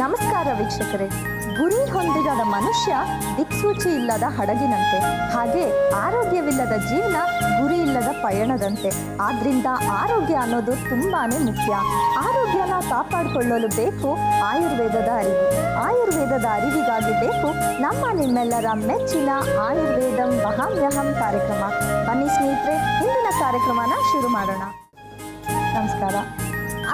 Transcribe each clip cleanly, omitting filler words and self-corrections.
ನಮಸ್ಕಾರ ವೀಕ್ಷಕರೇ. ಗುರಿ ಹೊಂದಿರದ ಮನುಷ್ಯ ದಿಕ್ಸೂಚಿ ಇಲ್ಲದ ಹಡಗಿನಂತೆ, ಹಾಗೆ ಆರೋಗ್ಯವಿಲ್ಲದ ಜೀವನ ಗುರಿ ಇಲ್ಲದ ಪಯಣದಂತೆ. ಆದ್ರಿಂದ ಆರೋಗ್ಯ ಅನ್ನೋದು ತುಂಬಾನೇ ಮುಖ್ಯ. ಆರೋಗ್ಯನ ಕಾಪಾಡಿಕೊಳ್ಳಲು ಬೇಕು ಆಯುರ್ವೇದದ ಅರಿವು. ಆಯುರ್ವೇದದ ಅರಿವಿಗಾಗಿ ಬೇಕು ನಮ್ಮ ನಿಮ್ಮೆಲ್ಲರ ಮೆಚ್ಚಿನ ಆಯುರ್ವೇದಂ ವಹಾಮ್ಯಹಂ ಕಾರ್ಯಕ್ರಮ. ಬನ್ನಿ ಸ್ನೇಹಿತರೆ, ಇಂದಿನ ಕಾರ್ಯಕ್ರಮನ ಶುರು ಮಾಡೋಣ. ನಮಸ್ಕಾರ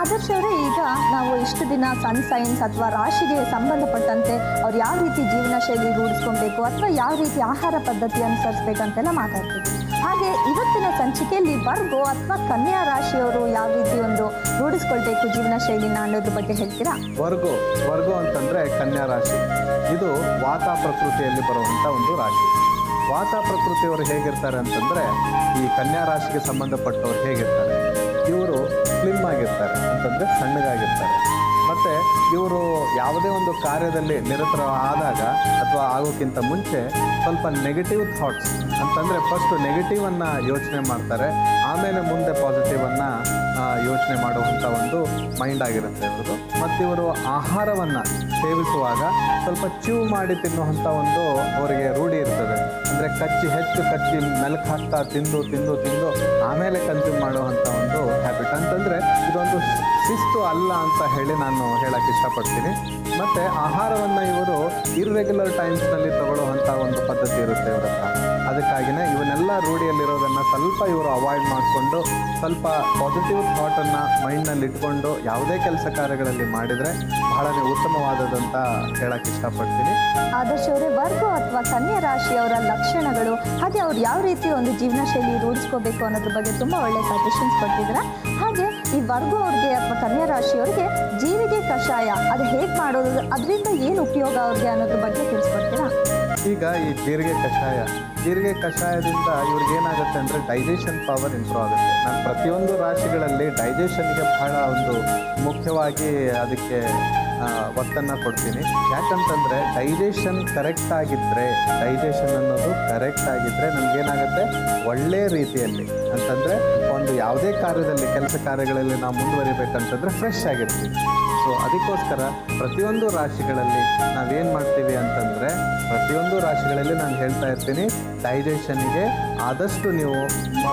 ಆದರ್ಶ್ ಅವರೇ, ಈಗ ನಾವು ಇಷ್ಟು ದಿನ ಸೈನ್ಸ್ ಅಥವಾ ರಾಶಿಗೆ ಸಂಬಂಧಪಟ್ಟಂತೆ ಅವ್ರು ಯಾವ ರೀತಿ ಜೀವನ ಶೈಲಿ ರೂಢಿಸ್ಕೊಬೇಕು ಅಥವಾ ಯಾವ ರೀತಿ ಆಹಾರ ಪದ್ಧತಿ ಅನುಸರಿಸ್ಬೇಕಂತೆಲ್ಲ ಮಾತಾಡ್ತಿದ್ವಿ. ಹಾಗೆ ಇವತ್ತಿನ ಸಂಚಿಕೆಯಲ್ಲಿ ವರ್ಗೋ ಅಥವಾ ಕನ್ಯಾ ರಾಶಿಯವರು ಯಾವ ರೀತಿ ಒಂದು ರೂಢಿಸ್ಕೊಳ್ಬೇಕು ಜೀವನ ಶೈಲಿನ ಅನ್ನೋದ್ರ ಬಗ್ಗೆ ಹೇಳ್ತೀರಾ? ವರ್ಗೋ ಅಂತಂದರೆ ಕನ್ಯಾ ರಾಶಿ. ಇದು ವಾತ ಪ್ರಕೃತಿಯಲ್ಲಿ ಬರುವಂಥ ಒಂದು ರಾಶಿ. ವಾತ ಪ್ರಕೃತಿಯವರು ಹೇಗಿರ್ತಾರೆ ಅಂತಂದರೆ, ಈ ಕನ್ಯಾ ರಾಶಿಗೆ ಸಂಬಂಧಪಟ್ಟವ್ರು ಹೇಗಿರ್ತಾರೆ, ಇವರು ಸ್ಲಿಮ್ ಆಗಿರ್ತಾರೆ, ಅಂತಂದರೆ ಸಣ್ಣಗಾಗಿರ್ತಾರೆ. ಮತ್ತು ಇವರು ಯಾವುದೇ ಒಂದು ಕಾರ್ಯದಲ್ಲಿ ನಿರತರಾದಾಗ ಅಥವಾ ಆಗೋಕ್ಕಿಂತ ಮುಂಚೆ ಸ್ವಲ್ಪ ನೆಗೆಟಿವ್ ಥಾಟ್ಸ್ ಅಂತಂದರೆ ಫಸ್ಟು ನೆಗೆಟಿವನ್ನು ಯೋಚನೆ ಮಾಡ್ತಾರೆ, ಆಮೇಲೆ ಮುಂದೆ ಪಾಸಿಟಿವನ್ನು ಯೋಚನೆ ಮಾಡುವಂಥ ಒಂದು ಮೈಂಡ್ ಆಗಿರುತ್ತೆ ಇವ್ರದ್ದು. ಮತ್ತು ಇವರು ಆಹಾರವನ್ನು ಸೇವಿಸುವಾಗ ಸ್ವಲ್ಪ ಚೀವ್ ಮಾಡಿ ತಿನ್ನುವಂಥ ಒಂದು ಅವರಿಗೆ ರೂಢಿ ಇರ್ತದೆ. ಅಂದರೆ ಹೆಚ್ಚು ಕಚ್ಚಿ ಮೆಲುಕು ಹಾಕ್ತಾ ತಿಂದು ಆಮೇಲೆ ಕನ್ಸ್ಯೂಮ್ ಮಾಡುವಂಥ ಒಂದು ಹ್ಯಾಬಿಟ್. ಅಂತಂದರೆ ಇದೊಂದು ಶಿಸ್ತು ಅಲ್ಲ ಅಂತ ಹೇಳಿ ನಾನು ಹೇಳೋಕ್ಕೆ ಇಷ್ಟಪಡ್ತೀನಿ. ಮತ್ತು ಆಹಾರವನ್ನು ಇವರು ಇರ್ರೆಗ್ಯುಲರ್ ಟೈಮ್ಸ್ನಲ್ಲಿ ತಗೊಳ್ಳುವಂಥ ಒಂದು ಪದ್ಧತಿ ಇರುತ್ತೆ ಇವರ ಹತ್ರ. ಅದಕ್ಕಾಗಿಯೇ ಇವನ್ನೆಲ್ಲ ರೂಢಿಯಲ್ಲಿರೋದನ್ನು ಸ್ವಲ್ಪ ಇವರು ಅವಾಯ್ಡ್ ಮಾಡಿಕೊಂಡು ಸ್ವಲ್ಪ ಪಾಸಿಟಿವ್ ಥಾಟನ್ನು ಮೈಂಡ್ನಲ್ಲಿ ಇಟ್ಕೊಂಡು ಯಾವುದೇ ಕೆಲಸ ಕಾರ್ಯಗಳಲ್ಲಿ ಮಾಡಿದರೆ ಬಹಳನೇ ಉತ್ತಮವಾದದಂತ ಹೇಳೋಕ್ಕೆ ಇಷ್ಟಪಡ್ತೀನಿ. ಆದರ್ಶ್ ಅವರೇ, ವರ್ಗೋ ಅಥವಾ ಕನ್ಯಾ ರಾಶಿಯವರ ಲಕ್ಷಣಗಳು ಹಾಗೆ ಅವ್ರು ಯಾವ ರೀತಿ ಒಂದು ಜೀವನ ಶೈಲಿ ರೂಢಿಸ್ಕೋಬೇಕು ಅನ್ನೋದ್ರ ಬಗ್ಗೆ ತುಂಬ ಒಳ್ಳೆ ಸಜೆಷನ್ಸ್ ಕೊಟ್ಟಿದ್ದೀರಾ. ಹಾಗೆ ಈ ವರ್ಗೋ ಅವ್ರಿಗೆ ಅಥವಾ ಕನ್ಯಾ ರಾಶಿಯವ್ರಿಗೆ ಜೀರಿಗೆ ಕಷಾಯ ಅದು ಹೇಗೆ ಮಾಡೋದು, ಅದರಿಂದ ಏನು ಉಪಯೋಗ ಅವ್ರಿಗೆ ಅನ್ನೋದ್ರ ಬಗ್ಗೆ ತಿಳಿಸ್ಕೊಡ್ತೀರಾ? ಈಗ ಈ ಜೀರಿಗೆ ಕಷಾಯದಿಂದ ಇವ್ರಿಗೆ ಏನಾಗುತ್ತೆ ಅಂದರೆ ಡೈಜೆಷನ್ ಪವರ್ ಇಂಪ್ರೂವ್ ಆಗುತ್ತೆ. ನಾನು ಪ್ರತಿಯೊಂದು ರಾಶಿಗಳಲ್ಲಿ ಡೈಜೆಷನ್ಗೆ ಬಹಳ ಒಂದು ಮುಖ್ಯವಾಗಿ ಅದಕ್ಕೆ ಒತ್ತನ್ನು ಕೊಡ್ತೀನಿ. ಯಾಕಂತಂದರೆ ಡೈಜೆಷನ್ ಅನ್ನೋದು ಕರೆಕ್ಟ್ ಆಗಿದ್ದರೆ ನಮಗೇನಾಗುತ್ತೆ, ಒಳ್ಳೆಯ ರೀತಿಯಲ್ಲಿ ಅಂತಂದರೆ ಒಂದು ಯಾವುದೇ ಕಾರ್ಯದಲ್ಲಿ ಕೆಲಸ ಕಾರ್ಯಗಳಲ್ಲಿ ನಾವು ಮುಂದುವರಿಬೇಕಂತಂದರೆ ಫ್ರೆಶ್ ಆಗಿರ್ತೀವಿ. ಸೊ ಅದಕ್ಕೋಸ್ಕರ ಪ್ರತಿಯೊಂದು ರಾಶಿಗಳಲ್ಲಿ ನಾವೇನು ಮಾಡ್ತೀವಿ ಅಂತಂದರೆ, ಪ್ರತಿಯೊಂದು ರಾಶಿಗಳಲ್ಲಿ ನಾನು ಹೇಳ್ತಾ ಇರ್ತೀನಿ, ಡೈಜೆಷನ್ನಿಗೆ ಆದಷ್ಟು ನೀವು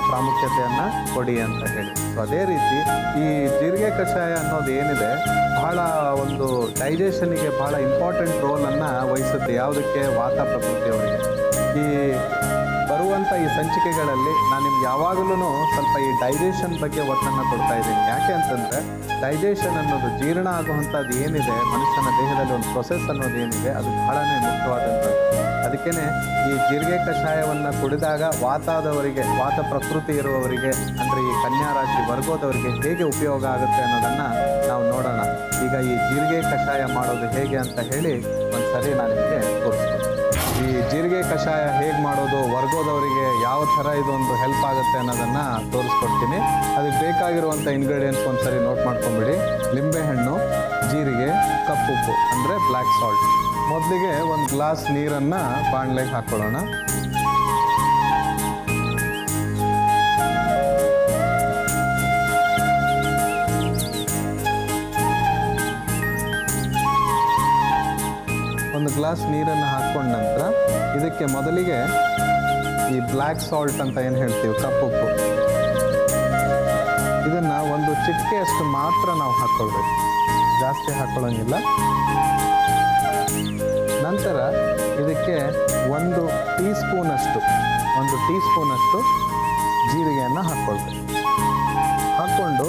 ಪ್ರಾಮುಖ್ಯತೆಯನ್ನು ಕೊಡಿ ಅಂತ ಹೇಳಿ. ಸೊ ಅದೇ ರೀತಿ ಈ ಜೀರಿಗೆ ಕಷಾಯ ಅನ್ನೋದು ಏನಿದೆ, ಬಹಳ ಒಂದು ಡೈಜೆಷನ್ನಿಗೆ ಬಹಳ ಇಂಪಾರ್ಟೆಂಟ್ ರೋಲನ್ನು ವಹಿಸುತ್ತೆ. ಯಾವುದಕ್ಕೆ? ವಾತ ಪ್ರಕೃತಿಯವರಿಗೆ. ಈ ಬರುವಂಥ ಈ ಸಂಚಿಕೆಗಳಲ್ಲಿ ನಾನು ನಿಮ್ಗೆ ಯಾವಾಗಲೂ ಸ್ವಲ್ಪ ಈ ಡೈಜೆಷನ್ ಬಗ್ಗೆ ಒತ್ತನ್ನು ಕೊಡ್ತಾ ಇದ್ದೀನಿ. ಯಾಕೆ ಅಂತಂದರೆ, ಡೈಜೆಷನ್ ಅನ್ನೋದು ಜೀರ್ಣ ಆಗುವಂಥದ್ದು ಏನಿದೆ ಮನುಷ್ಯನ ದೇಹದಲ್ಲಿ ಒಂದು ಪ್ರೊಸೆಸ್ ಅನ್ನೋದು ಏನಿದೆ, ಅದು ಬಹಳನೇ ಮುಖ್ಯವಾದಂಥದ್ದು. ಅದಕ್ಕೇ ಈ ಜೀರಿಗೆ ಕಷಾಯವನ್ನು ಕುಡಿದಾಗ ವಾತ ಪ್ರಕೃತಿ ಇರುವವರಿಗೆ, ಅಂದರೆ ಈ ಕನ್ಯಾ ರಾಶಿ ವರ್ಗೋದವರಿಗೆ ಹೇಗೆ ಉಪಯೋಗ ಆಗುತ್ತೆ ಅನ್ನೋದನ್ನು ನಾವು ನೋಡೋಣ. ಈಗ ಈ ಜೀರಿಗೆ ಕಷಾಯ ಮಾಡೋದು ಹೇಗೆ ಅಂತ ಹೇಳಿ ಒಂದು ಸರಿ ನಾನು ನಿಮಗೆ ತೋರಿಸ್ತೀನಿ. ಈ ಜೀರಿಗೆ ಕಷಾಯ ಹೇಗೆ ಮಾಡೋದು, ವರ್ಗೋದವರಿಗೆ ಯಾವ ಥರ ಇದೊಂದು ಹೆಲ್ಪ್ ಆಗುತ್ತೆ ಅನ್ನೋದನ್ನು ತೋರಿಸ್ಕೊಡ್ತೀನಿ. ಅದಕ್ಕೆ ಬೇಕಾಗಿರುವಂಥ ಇಂಗ್ರೀಡಿಯೆಂಟ್ಸ್ ಒಂದು ಸರಿ ನೋಟ್ ಮಾಡ್ಕೊಂಬಿಡಿ. ಲಿಂಬೆಹಣ್ಣು, ಜೀರಿಗೆ, ಕಪ್ಪುಪ್ಪು ಅಂದರೆ ಬ್ಲ್ಯಾಕ್ ಸಾಲ್ಟ್. ಮೊದಲಿಗೆ ಒಂದು ಗ್ಲಾಸ್ ನೀರನ್ನು ಬಾಣಲೆಗೆ ಹಾಕ್ಕೊಳ್ಳೋಣ. ಒಂದು ಗ್ಲಾಸ್ ನೀರನ್ನು ಹಾಕ್ಕೊಂಡ ನಂತರ ಇದಕ್ಕೆ ಮೊದಲಿಗೆ ಈ ಬ್ಲ್ಯಾಕ್ ಸಾಲ್ಟ್ ಅಂತ ಏನು ಹೇಳ್ತೀವಿ, ಕಪ್ಪುಪ್ಪು, ಇದನ್ನು ಒಂದು ಚಿಟಿಕೆಯಷ್ಟು ಮಾತ್ರ ನಾವು ಹಾಕ್ಕೊಳ್ಬೇಕು, ಜಾಸ್ತಿ ಹಾಕ್ಕೊಳ್ಳೋಂಗಿಲ್ಲ. ನಂತರ ಇದಕ್ಕೆ ಒಂದು ಟೀ ಸ್ಪೂನಷ್ಟು ಜೀರಿಗೆಯನ್ನು ಹಾಕ್ಕೊಳ್ಬೇಕು. ಹಾಕ್ಕೊಂಡು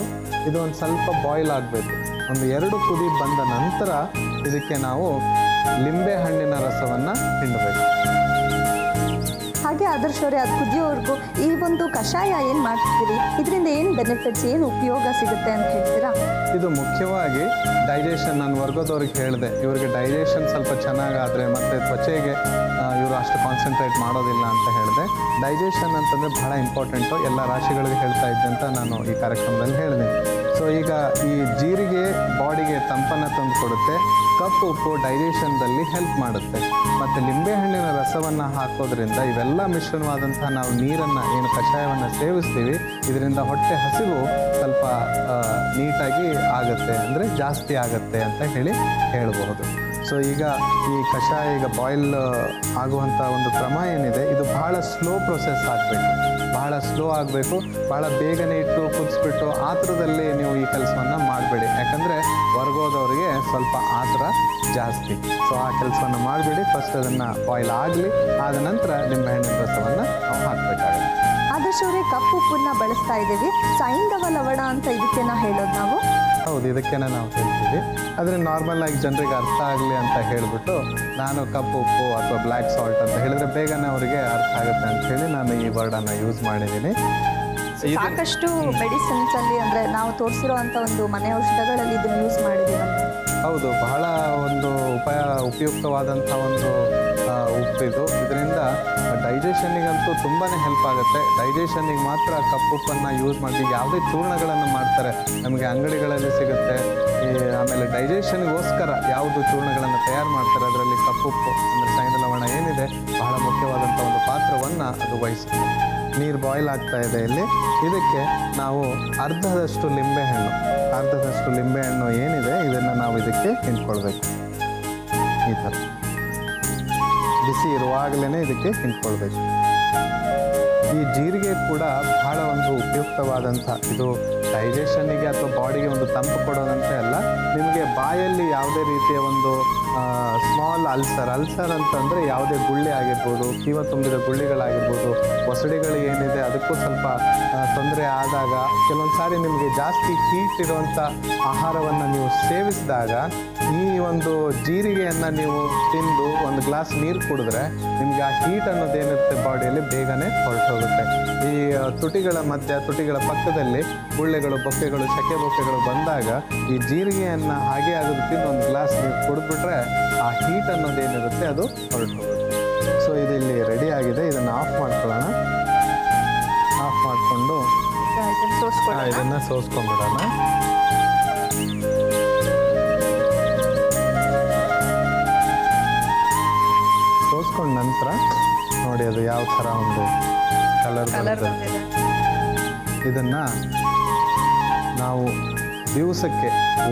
ಇದು ಒಂದು ಸ್ವಲ್ಪ ಬಾಯ್ಲ್ ಆಗಬೇಕು. ಒಂದು 2 ಕುದಿ ಬಂದ ನಂತರ ಇದಕ್ಕೆ ನಾವು ಲಿಂಬೆ ಹಣ್ಣಿನ ರಸವನ್ನು ಹಿಂಡಬೇಕು. ಹಾಗೆ ಆದರ್ಶ್ ಅವರೇ, ಅದು ಕುದಿಯೋವರೆಗೂ ಈ ಒಂದು ಕಷಾಯ ಏನು ಮಾಡ್ತಿದ್ದೀರಿ, ಇದರಿಂದ ಏನು ಬೆನಿಫಿಟ್ಸ್, ಏನು ಉಪಯೋಗ ಸಿಗುತ್ತೆ ಅಂತ ಹೇಳ್ತೀರಾ? ಇದು ಮುಖ್ಯವಾಗಿ ಡೈಜೆಷನ್. ನಾನು ವರ್ಗದವ್ರಿಗೆ ಹೇಳಿದೆ, ಇವರಿಗೆ ಡೈಜೆಷನ್ ಸ್ವಲ್ಪ ಚೆನ್ನಾಗಾದರೆ ಮತ್ತು ತ್ವಚೆಗೆ ಇವರು ಅಷ್ಟು ಕಾನ್ಸಂಟ್ರೇಟ್ ಮಾಡೋದಿಲ್ಲ ಅಂತ ಹೇಳಿದೆ. ಡೈಜೆಷನ್ ಅಂತಂದರೆ ಬಹಳ ಇಂಪಾರ್ಟೆಂಟು. ಎಲ್ಲ ರಾಶಿಗಳಿಗೆ ಹೇಳ್ತಾ ಇದ್ದೆ ಅಂತ ನಾನು ಈ ಕಾರ್ಯಕ್ರಮದಲ್ಲಿ ಹೇಳಿದೆ. ಸೊ ಈಗ ಈ ಜೀರಿಗೆ ಬಾಡಿಗೆ ತಂಪನ್ನು ತಂದು ಕೊಡುತ್ತೆ, ಕಪ್ಪು ಉಪ್ಪು ಡೈಜೆಷನ್ದಲ್ಲಿ ಹೆಲ್ಪ್ ಮಾಡುತ್ತೆ, ಮತ್ತು ಲಿಂಬೆಹಣ್ಣಿನ ರಸವನ್ನು ಹಾಕೋದ್ರಿಂದ ಇವೆಲ್ಲ ಮಿಶ್ರಣವಾದಂಥ ನಾವು ನೀರನ್ನು ಏನು ಕಷಾಯವನ್ನು ಸೇವಿಸ್ತೀವಿ, ಇದರಿಂದ ಹೊಟ್ಟೆ ಹಸಿವು ಸ್ವಲ್ಪ ನೀಟಾಗಿ ಆಗುತ್ತೆ, ಅಂದರೆ ಜಾಸ್ತಿ ಆಗುತ್ತೆ ಅಂತ ಹೇಳಬಹುದು. ಸೊ ಈಗ ಈ ಕಷಾಯ ಈಗ ಬಾಯ್ಲ್ ಆಗುವಂಥ ಒಂದು ಕ್ರಮ ಏನಿದೆ, ಇದು ಬಹಳ ಸ್ಲೋ ಪ್ರೊಸೆಸ್ ಆಗಬೇಕು, ಬಹಳ ಸ್ಲೋ ಆಗಬೇಕು. ಭಾಳ ಬೇಗನೆ ಇಟ್ಟು ಕುದಿಸ್ಬಿಟ್ಟು ಆತುರದಲ್ಲಿ ನೀವು ಈ ಕೆಲಸವನ್ನು ಮಾಡಬೇಡಿ, ಯಾಕಂದರೆ ಹೊರಗೋದವರಿಗೆ ಸ್ವಲ್ಪ ಆತುರ ಜಾಸ್ತಿ. ಸೊ ಆ ಕೆಲಸವನ್ನು ಮಾಡಬೇಡಿ. ಫಸ್ಟ್ ಅದನ್ನು ಬಾಯ್ಲ್ ಆಗಲಿ, ಆದ ನಂತರ ನಿಂಬೆಹಣ್ಣಿನ ರಸವನ್ನು ನಾವು ಹಾಕಬೇಕಾಗುತ್ತೆ. ಆದರ್ಶ್ ಅವರೇ, ಕಪ್ಪು ಉಪ್ಪನ್ನ ಬಳಸ್ತಾ ಇದ್ದೀವಿ, ಸೈಂಧವ ಲವಣ ಅಂತ ಇದಕ್ಕೆನ ಹೇಳೋದು ನಾವು? ಹೌದು, ಇದಕ್ಕೇನೆ ನಾವು ಹೇಳ್ತೀವಿ. ಆದರೆ ನಾರ್ಮಲ್ ಆಗಿ ಜನರಿಗೆ ಅರ್ಥ ಆಗಲಿ ಅಂತ ಹೇಳಿಬಿಟ್ಟು ನಾನು ಕಪ್ಪು ಉಪ್ಪು ಅಥವಾ ಬ್ಲ್ಯಾಕ್ ಸಾಲ್ಟ್ ಅಂತ ಹೇಳಿದರೆ ಬೇಗನೆ ಅವರಿಗೆ ಅರ್ಥ ಆಗುತ್ತೆ ಅಂತ ಹೇಳಿ ನಾನು ಈ ವರ್ಡನ್ನು ಯೂಸ್ ಮಾಡಿದ್ದೀನಿ. ಸಾಕಷ್ಟು ಮೆಡಿಸಿನ್ಸ್ ಅಲ್ಲಿ ಅಂದರೆ ನಾವು ತೋರಿಸಿರೋ ಅಂಥ ಒಂದು ಮನೆ ಔಷಧಗಳಲ್ಲಿ ಇದನ್ನು ಯೂಸ್ ಮಾಡಿದ್ದೀವಿ. ಹೌದು, ಬಹಳ ಒಂದು ಉಪಯುಕ್ತವಾದಂಥ ಒಂದು ಉಪ್ಪಿದು. ಇದರಿಂದ ಡೈಜೆಷನ್ನಿಗಂತೂ ತುಂಬಾ ಹೆಲ್ಪ್ ಆಗುತ್ತೆ. ಡೈಜೆಷನ್ನಿಗೆ ಮಾತ್ರ ಕಪ್ಪುಪ್ಪನ್ನು ಯೂಸ್ ಮಾಡ್ತೀವಿ. ಯಾವುದೇ ಚೂರ್ಣಗಳನ್ನು ಮಾಡ್ತಾರೆ ನಮಗೆ ಅಂಗಡಿಗಳಲ್ಲಿ ಸಿಗುತ್ತೆ. ಆಮೇಲೆ ಡೈಜೆಷನ್ಗೋಸ್ಕರ ಯಾವುದು ಚೂರ್ಣಗಳನ್ನು ತಯಾರು ಮಾಡ್ತಾರೆ ಅದರಲ್ಲಿ ಕಪ್ಪುಪ್ಪು ಅಂದರೆ ಸೈಂಧವ ಲವಣ ಏನಿದೆ ಬಹಳ ಮುಖ್ಯವಾದಂಥ ಒಂದು ಪಾತ್ರವನ್ನು ಅದು ವಹಿಸುತ್ತೆ. ನೀರು ಬಾಯ್ಲ್ ಆಗ್ತಾ ಇದೆ ಇಲ್ಲಿ. ಇದಕ್ಕೆ ನಾವು ಅರ್ಧದಷ್ಟು ಲಿಂಬೆಹಣ್ಣು ಏನಿದೆ ಇದನ್ನು ನಾವು ಇದಕ್ಕೆ ಹಿಂಡ್ಕೊಳ್ಬೇಕು. ಈ ಥರ ಬಿಸಿ ಇರುವಾಗಲೇ ಇದಕ್ಕೆ ಹಿಂಡ್ಕೊಳ್ಬೇಕು. ಈ ಜೀರಿಗೆ ಕೂಡ ಬಹಳ ಒಂದು ಉಪಯುಕ್ತವಾದಂಥ, ಇದು ಡೈಜೆಷನ್ನಿಗೆ ಅಥವಾ ಬಾಡಿಗೆ ಒಂದು ತಂಪು ಕೊಡೋದಂತೆ ಅಲ್ಲ, ನಿಮಗೆ ಬಾಯಲ್ಲಿ ಯಾವುದೇ ರೀತಿಯ ಒಂದು ಸ್ಮಾಲ್ ಅಲ್ಸರ್ ಅಂತಂದರೆ ಯಾವುದೇ ಗುಳ್ಳೆ ಆಗಿರ್ಬೋದು, ಕೀವ ತುಂಬಿದ ಗುಳ್ಳೆಗಳಾಗಿರ್ಬೋದು, ಒಸಡಿಗಳು ಏನಿದೆ ಅದಕ್ಕೂ ಸ್ವಲ್ಪ ತೊಂದರೆ ಆದಾಗ, ಕೆಲವೊಂದು ಸಾರಿ ನಿಮಗೆ ಜಾಸ್ತಿ ಹೀಟ್ ಇರುವಂಥ ಆಹಾರವನ್ನು ನೀವು ಸೇವಿಸಿದಾಗ ಈ ಒಂದು ಜೀರಿಗೆಯನ್ನು ನೀವು ತಿಂದು ಒಂದು ಗ್ಲಾಸ್ ನೀರು ಕುಡಿದ್ರೆ ನಿಮಗೆ ಆ ಹೀಟ್ ಅನ್ನೋದೇನಿರುತ್ತೆ ಬಾಡಿಯಲ್ಲಿ ಬೇಗನೆ ಹೊರಟೋಗುತ್ತೆ. ಈ ತುಟಿಗಳ ಪಕ್ಕದಲ್ಲಿ ಗುಳ್ಳೆಗಳು, ಬೊಕ್ಕೆಗಳು, ಶಕೆ ಬೊಕ್ಕೆಗಳು ಬಂದಾಗ ಈ ಜೀರಿಗೆಯನ್ನು ಹಾಗೆ ಆಗೋದು ತಿಂದು ಒಂದು ಗ್ಲಾಸ್ ನೀರು ಕುಡಿದ್ಬಿಟ್ರೆ ಆ ಹೀಟ್ ಅನ್ನೋದೇನಿರುತ್ತೆ ಅದು ಹೊರಟೋಗುತ್ತೆ. ಸೊ ಇದು ಇಲ್ಲಿ ರೆಡಿ ಆಗಿದೆ. ಇದನ್ನು ಆಫ್ ಮಾಡ್ಕೊಳ್ಳೋಣ. ಆಫ್ ಮಾಡಿಕೊಂಡು ಇದನ್ನು ಸೋಸ್ಕೊಂಡ್ಬಿಡೋಣ. ಸೋಸ್ಕೊಂಡ ನಂತರ ನೋಡಿ ಅದು ಯಾವ ಥರ ಒಂದು ಕಲರ್ ಬಂದಿದೆ. ಇದನ್ನು ನಾವು ದಿವಸಕ್ಕೆ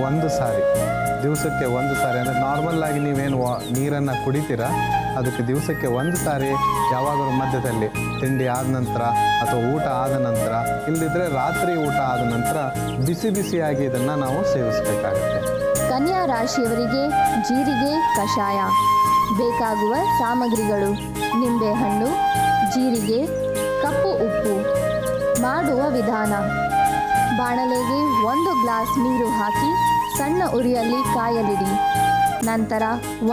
ಒಂದು ಸಾರಿ ಅಂದರೆ ನಾರ್ಮಲ್ ಆಗಿ ನೀವೇನು ನೀರನ್ನು ಕುಡಿತೀರಾ ಅದಕ್ಕೆ ದಿವಸಕ್ಕೆ ಒಂದು ಸಾರಿ ಯಾವಾಗಲೂ ಮಧ್ಯದಲ್ಲಿ ತಿಂಡಿ ಆದ ನಂತರ ಅಥವಾ ಊಟ ಆದ ನಂತರ, ಇಲ್ಲದಿದ್ದರೆ ರಾತ್ರಿ ಊಟ ಆದ ನಂತರ ಬಿಸಿಯಾಗಿ ಇದನ್ನು ನಾವು ಸೇವಿಸಬೇಕಾಗುತ್ತೆ. ಕನ್ಯಾ ರಾಶಿಯವರಿಗೆ ಜೀರಿಗೆ ಕಷಾಯ ಬೇಕಾಗುವ ಸಾಮಗ್ರಿಗಳು: ನಿಂಬೆಹಣ್ಣು, ಜೀರಿಗೆ, ಕಪ್ಪು ಉಪ್ಪು. ಮಾಡುವ ವಿಧಾನ: ಬಾಣಲೆಗೆ 1 ಗ್ಲಾಸ್ ನೀರು ಹಾಕಿ ಸಣ್ಣ ಉರಿಯಲ್ಲಿ ಕಾಯಲಿಡಿ. ನಂತರ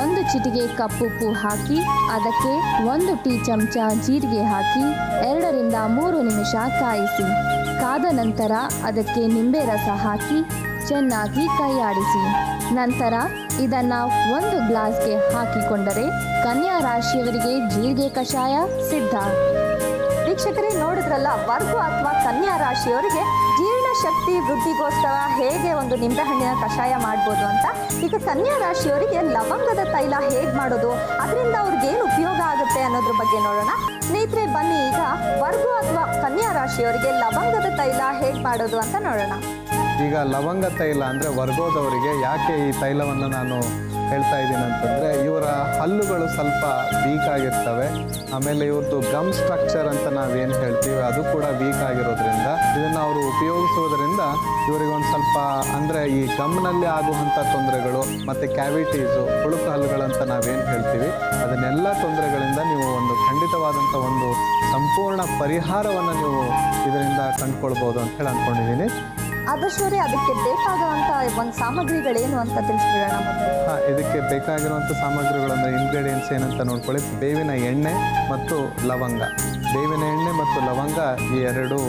1 ಚಿಟಿಕೆ ಕಪ್ಪುಪ್ಪು ಹಾಕಿ ಅದಕ್ಕೆ 1 ಟೀ ಚಮಚ ಜೀರಿಗೆ ಹಾಕಿ 2 ರಿಂದ 3 ನಿಮಿಷ ಕಾಯಿಸಿ. ಕಾದ ನಂತರ ಅದಕ್ಕೆ ನಿಂಬೆ ರಸ ಹಾಕಿ ಚೆನ್ನಾಗಿ ಕೈಯಾಡಿಸಿ. ನಂತರ ಇದನ್ನು 1 ಗ್ಲಾಸ್ಗೆ ಹಾಕಿಕೊಂಡರೆ ಕನ್ಯಾ ರಾಶಿಯವರಿಗೆ ಜೀರಿಗೆ ಕಷಾಯ ಸಿದ್ಧ. ವೀಕ್ಷಕರೇ, ನೋಡಿದ್ರಲ್ಲ, ವರ್ಗು ಅಥವಾ ಕನ್ಯಾ ರಾಶಿಯವರಿಗೆ ಜೀರ್ಣಶಕ್ತಿ ವೃದ್ಧಿಗೋಸ್ಕರ ಹೇಗೆ ಒಂದು ನಿಂಬೆಹಣ್ಣಿನ ಕಷಾಯ ಮಾಡ್ಬೋದು ಅಂತ. ಈಗ ಕನ್ಯಾ ರಾಶಿಯವರಿಗೆ ಲವಂಗದ ತೈಲ ಹೇಗೆ ಮಾಡೋದು, ಅದರಿಂದ ಅವ್ರಿಗೇನು ಉಪಯೋಗ ಆಗುತ್ತೆ ಅನ್ನೋದ್ರ ಬಗ್ಗೆ ನೋಡೋಣ. ಸ್ನೇಹಿತರೆ, ಬನ್ನಿ ಈಗ ವರ್ಗು ಅಥವಾ ಕನ್ಯಾ ರಾಶಿಯವರಿಗೆ ಲವಂಗದ ತೈಲ ಹೇಗೆ ಮಾಡೋದು ಅಂತ ನೋಡೋಣ. ಈಗ ಲವಂಗ ತೈಲ ಅಂದರೆ ವರ್ಗೋದವರಿಗೆ ಯಾಕೆ ಈ ತೈಲವನ್ನು ನಾನು ಹೇಳ್ತಾ ಇದ್ದೀನಿ ಅಂತಂದರೆ, ಇವರ ಹಲ್ಲುಗಳು ಸ್ವಲ್ಪ ವೀಕ್ ಆಗಿರ್ತವೆ. ಆಮೇಲೆ ಇವ್ರದ್ದು ಗಮ್ ಸ್ಟ್ರಕ್ಚರ್ ಅಂತ ನಾವೇನು ಹೇಳ್ತೀವಿ ಅದು ಕೂಡ ವೀಕ್ ಆಗಿರೋದ್ರಿಂದ ಇದನ್ನು ಅವರು ಉಪಯೋಗಿಸೋದ್ರಿಂದ ಇವರಿಗೊಂದು ಸ್ವಲ್ಪ ಅಂದರೆ ಈ ಗಮ್ನಲ್ಲಿ ಆಗುವಂಥ ತೊಂದರೆಗಳು ಮತ್ತು ಕ್ಯಾವಿಟೀಸು, ಹುಳುಕು ಹಲ್ಲುಗಳಂತ ನಾವೇನು ಹೇಳ್ತೀವಿ, ಅದನ್ನೆಲ್ಲ ತೊಂದರೆಗಳಿಂದ ನೀವು ಒಂದು ಖಂಡಿತವಾದಂಥ ಒಂದು ಸಂಪೂರ್ಣ ಪರಿಹಾರವನ್ನು ನೀವು ಇದರಿಂದ ಕಂಡುಕೊಳ್ಬೋದು ಅಂತ ಹೇಳಿ ಅಂದ್ಕೊಂಡಿದ್ದೀನಿ. ಆದರ್ಶವರೇ, ಅದಕ್ಕೆ ಬೇಕಾಗುವಂಥ ಒಂದು ಸಾಮಗ್ರಿಗಳೇನು ಅಂತ ತಿಳಿಸ್ಬಿಡೋಣ. ಇದಕ್ಕೆ ಬೇಕಾಗಿರುವಂಥ ಸಾಮಗ್ರಿಗಳು ಅಂದರೆ ಇಂಗ್ರೀಡಿಯೆಂಟ್ಸ್ ಏನಂತ ನೋಡ್ಕೊಳ್ಳಿ. ಬೇವಿನ ಎಣ್ಣೆ ಮತ್ತು ಲವಂಗ. ಬೇವಿನ ಎಣ್ಣೆ ಮತ್ತು ಲವಂಗ ಈ 2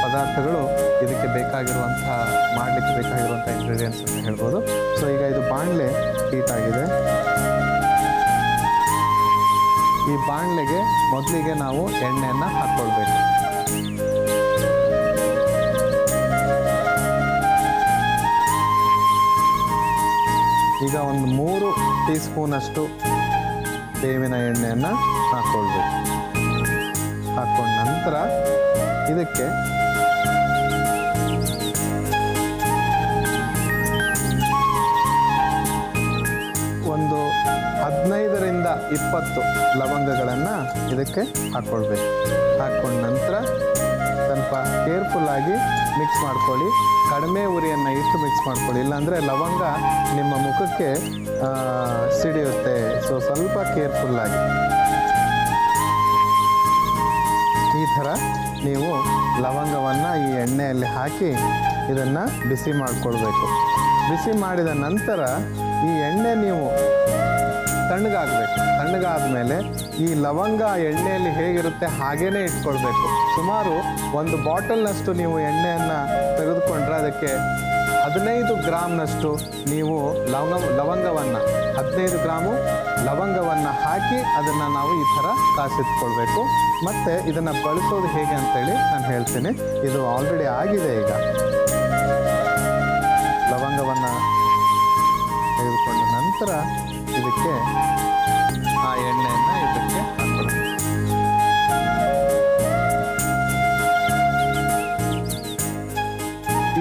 ಪದಾರ್ಥಗಳು ಇದಕ್ಕೆ ಮಾಡಲಿಕ್ಕೆ ಬೇಕಾಗಿರುವಂಥ ಇಂಗ್ರೀಡಿಯೆಂಟ್ಸ್ ಅಂತ ಹೇಳ್ಬೋದು. ಸೊ ಈಗ ಇದು ಬಾಣಲೆ ಹೀಟ್ ಆಗಿದೆ. ಈ ಬಾಣಲೆಗೆ ಮೊದಲಿಗೆ ನಾವು ಎಣ್ಣೆಯನ್ನು ಹಾಕ್ಕೊಳ್ಬೇಕು. ಈಗ ಒಂದು 3 ಟೀ ಸ್ಪೂನಷ್ಟು ಬೇವಿನ ಎಣ್ಣೆಯನ್ನು ಹಾಕ್ಕೊಳ್ಬೇಕು. ಹಾಕ್ಕೊಂಡ ನಂತರ ಇದಕ್ಕೆ 20 ಲವಂಗಗಳನ್ನು ಇದಕ್ಕೆ ಹಾಕ್ಕೊಳ್ಬೇಕು. ಹಾಕ್ಕೊಂಡ ನಂತರ ಸ್ವಲ್ಪ ಕೇರ್ಫುಲ್ಲಾಗಿ ಮಿಕ್ಸ್ ಮಾಡ್ಕೊಳ್ಳಿ. ಕಡಿಮೆ ಉರಿಯನ್ನು ಇಟ್ಟು ಮಿಕ್ಸ್ ಮಾಡ್ಕೊಳ್ಳಿ, ಇಲ್ಲಾಂದರೆ ಲವಂಗ ನಿಮ್ಮ ಮುಖಕ್ಕೆ ಸಿಡಿಯುತ್ತೆ. ಸೊ ಸ್ವಲ್ಪ ಕೇರ್ಫುಲ್ಲಾಗಿ ಈ ಥರ ನೀವು ಲವಂಗವನ್ನು ಈ ಎಣ್ಣೆಯಲ್ಲಿ ಹಾಕಿ ಇದನ್ನು ಬಿಸಿ ಮಾಡಿಕೊಳ್ಬೇಕು. ಬಿಸಿ ಮಾಡಿದ ನಂತರ ಈ ಎಣ್ಣೆ ನೀವು ತಣ್ಣಗಾಗಬೇಕು. ತಣ್ಣಗಾದ ಮೇಲೆ ಈ ಲವಂಗ ಎಣ್ಣೆಯಲ್ಲಿ ಹೇಗಿರುತ್ತೆ ಹಾಗೇ ಇಟ್ಕೊಳ್ಬೇಕು. ಸುಮಾರು 1 ಬಾಟಲ್ನಷ್ಟು ನೀವು ಎಣ್ಣೆಯನ್ನು ತೆಗೆದುಕೊಂಡ್ರೆ ಅದಕ್ಕೆ 15 ಗ್ರಾಮ್ನಷ್ಟು ನೀವು ಲವಂಗವನ್ನು 15 ಗ್ರಾಮು ಲವಂಗವನ್ನು ಹಾಕಿ ಅದನ್ನು ನಾವು ಈ ಥರ ಕಾಸಿಟ್ಕೊಳ್ಬೇಕು. ಮತ್ತು ಇದನ್ನು ಬಳಸೋದು ಹೇಗೆ ಅಂತೇಳಿ ನಾನು ಹೇಳ್ತೀನಿ. ಇದು ಆಲ್ರೆಡಿ ಆಗಿದೆ. ಈಗ ಲವಂಗವನ್ನು ತೆಗೆದುಕೊಂಡ ನಂತರ ಇದಕ್ಕೆ ಆ ಎಣ್ಣೆಯನ್ನು ಇದಕ್ಕೆ ಹಾಕೊಳ್ಳಿ.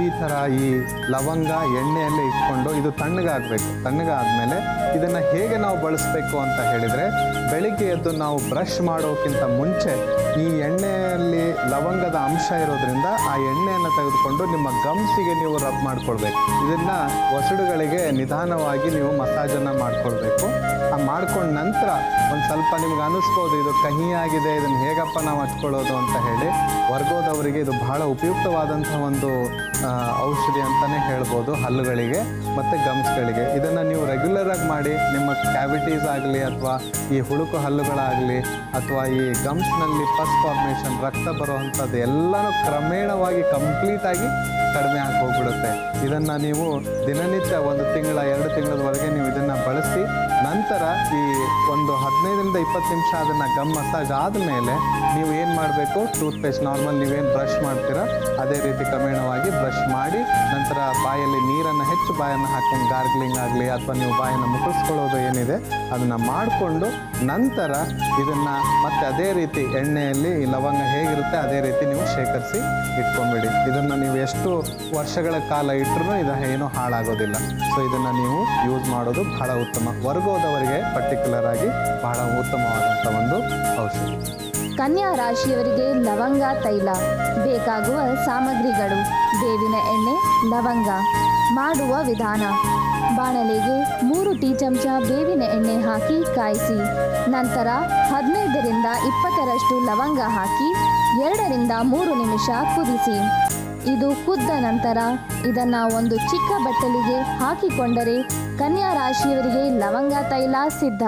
ಈ ಥರ ಈ ಲವಂಗ ಎಣ್ಣೆಯಲ್ಲೇ ಇಟ್ಕೊಂಡು ಇದು ತಣ್ಣಗಾಗಬೇಕು. ತಣ್ಣಗಾದ್ಮೇಲೆ ಇದನ್ನು ಹೇಗೆ ನಾವು ಬಳಸಬೇಕು ಅಂತ ಹೇಳಿದರೆ, ಬೆಳಿಗ್ಗೆ ಎದ್ದು ನಾವು ಬ್ರಷ್ ಮಾಡೋಕ್ಕಿಂತ ಮುಂಚೆ ಈ ಎಣ್ಣೆಯಲ್ಲಿ ಲವಂಗದ ಅಂಶ ಇರೋದ್ರಿಂದ ಆ ಎಣ್ಣೆಯನ್ನು ತೆಗೆದುಕೊಂಡು ನಿಮ್ಮ ಗಮ್ಸಿಗೆ ನೀವು ರಬ್ ಮಾಡ್ಕೊಳ್ಬೇಕು. ಇದನ್ನು ಒಸಡುಗಳಿಗೆ ನಿಧಾನವಾಗಿ ನೀವು ಮಸಾಜನ್ನು ಮಾಡ್ಕೊಳ್ಬೇಕು. ಆ ಮಾಡ್ಕೊಂಡ ನಂತರ ಒಂದು ಸ್ವಲ್ಪ ನಿಮ್ಗೆ ಅನ್ನಿಸ್ಬೋದು ಇದು ಕಹಿಯಾಗಿದೆ, ಇದನ್ನು ಹೇಗಪ್ಪ ನಾವು ಹಚ್ಕೊಳ್ಳೋದು ಅಂತ ಹೇಳಿ. ವರ್ಗೋದವರಿಗೆ ಇದು ಬಹಳ ಉಪಯುಕ್ತವಾದಂಥ ಒಂದು ಔಷಧಿ ಅಂತಲೇ ಹೇಳ್ಬೋದು, ಹಲ್ಲುಗಳಿಗೆ ಮತ್ತು ಗಮ್ಸ್ಗಳಿಗೆ. ಇದನ್ನು ನೀವು ರೆಗ್ಯುಲರಾಗಿ ಮಾಡಿ ನಿಮ್ಮ ಕ್ಯಾವಿಟೀಸ್ ಆಗಲಿ ಅಥವಾ ಈ ಹುಳುಕು ಹಲ್ಲುಗಳಾಗಲಿ ಅಥವಾ ಈ ಗಮ್ಸ್ನಲ್ಲಿ ಪಸ್ ಫಾರ್ಮೇಷನ್ ರಕ್ತ ಬರುವಂಥದ್ದು ಎಲ್ಲನೂ ಕ್ರಮೇಣವಾಗಿ ಕಂಪ್ಲೀಟಾಗಿ ಕಡಿಮೆ ಆಗಿ ಹೋಗ್ಬಿಡುತ್ತೆ. ಇದನ್ನು ನೀವು ದಿನನಿತ್ಯ 1 ತಿಂಗಳ 2 ತಿಂಗಳವರೆಗೆ ನೀವು ಇದನ್ನು ಬಳಸಿ ನಂತರ ಈ ಒಂದು 15ರಿಂದ 20 ನಿಮಿಷ ಅದನ್ನು ಗಮ್ ಮಸಾಜ್ ಆದಮೇಲೆ ನೀವು ಏನು ಮಾಡಬೇಕು, ಟೂತ್ಪೇಸ್ಟ್ ನಾರ್ಮಲ್ ನೀವೇನು ಬ್ರಷ್ ಮಾಡ್ತೀರಾ ಅದೇ ರೀತಿ ಕ್ರಮೇಣವಾಗಿ ಬ್ರಷ್ ಮಾಡಿ ನಂತರ ಬಾಯಲ್ಲಿ ನೀರನ್ನು ಹೆಚ್ಚು ಬಾಯನ್ನು ಹಾಕ್ಕೊಂಡು ಗಾರ್ಗ್ಲಿಂಗ್ ಆಗಲಿ ಅಥವಾ ನೀವು ಬಾಯನ್ನು ಮುಟ್ಟಿಸ್ಕೊಳ್ಳೋದು ಏನಿದೆ ಅದನ್ನು ಮಾಡಿಕೊಂಡು ನಂತರ ಇದನ್ನು ಮತ್ತೆ ಅದೇ ರೀತಿ ಎಣ್ಣೆಯಲ್ಲಿ ಈ ಲವಂಗ ಹೇಗಿರುತ್ತೆ ಅದೇ ರೀತಿ ನೀವು ಶೇಖರಿಸಿ ಇಟ್ಕೊಂಬಿಡಿ. ಇದನ್ನು ನೀವು ಎಷ್ಟು ವರ್ಷಗಳ ಕಾಲ ಇಟ್ಟರೂ ಇದು ಏನೂ ಹಾಳಾಗೋದಿಲ್ಲ. ಸೊ ಇದನ್ನು ನೀವು ಯೂಸ್ ಮಾಡೋದು ಬಹಳ ಉತ್ತಮ. ವರ್ಗೋದವರಿಗೆ ಪರ್ಟಿಕ್ಯುಲರ್ ಆಗಿ ಬಹಳ ಉತ್ತಮವಾದಂಥ ಒಂದು ಔಷಧಿ. ಕನ್ಯಾ ರಾಶಿಯವರಿಗೆ ಲವಂಗ ತೈಲ. ಬೇಕಾಗುವ ಸಾಮಗ್ರಿಗಳು: ಬೇವಿನ ಎಣ್ಣೆ, ಲವಂಗ. ಮಾಡುವ ವಿಧಾನ: ಬಾಣಲೆಗೆ 3 ಟೀ ಚಮಚ ಬೇವಿನ ಎಣ್ಣೆ ಹಾಕಿ ಕಾಯಿಸಿ. ನಂತರ 15ರಿಂದ 20ರಷ್ಟು ಲವಂಗ ಹಾಕಿ 2ರಿಂದ 3 ನಿಮಿಷ ಕುದಿಸಿ. ಇದು ಕುದ್ದ ನಂತರ ಇದನ್ನು ಒಂದು ಚಿಕ್ಕ ಬಟ್ಟಲಿಗೆ ಹಾಕಿಕೊಂಡರೆ ಕನ್ಯಾ ರಾಶಿಯವರಿಗೆ ಲವಂಗ ತೈಲ ಸಿದ್ಧ.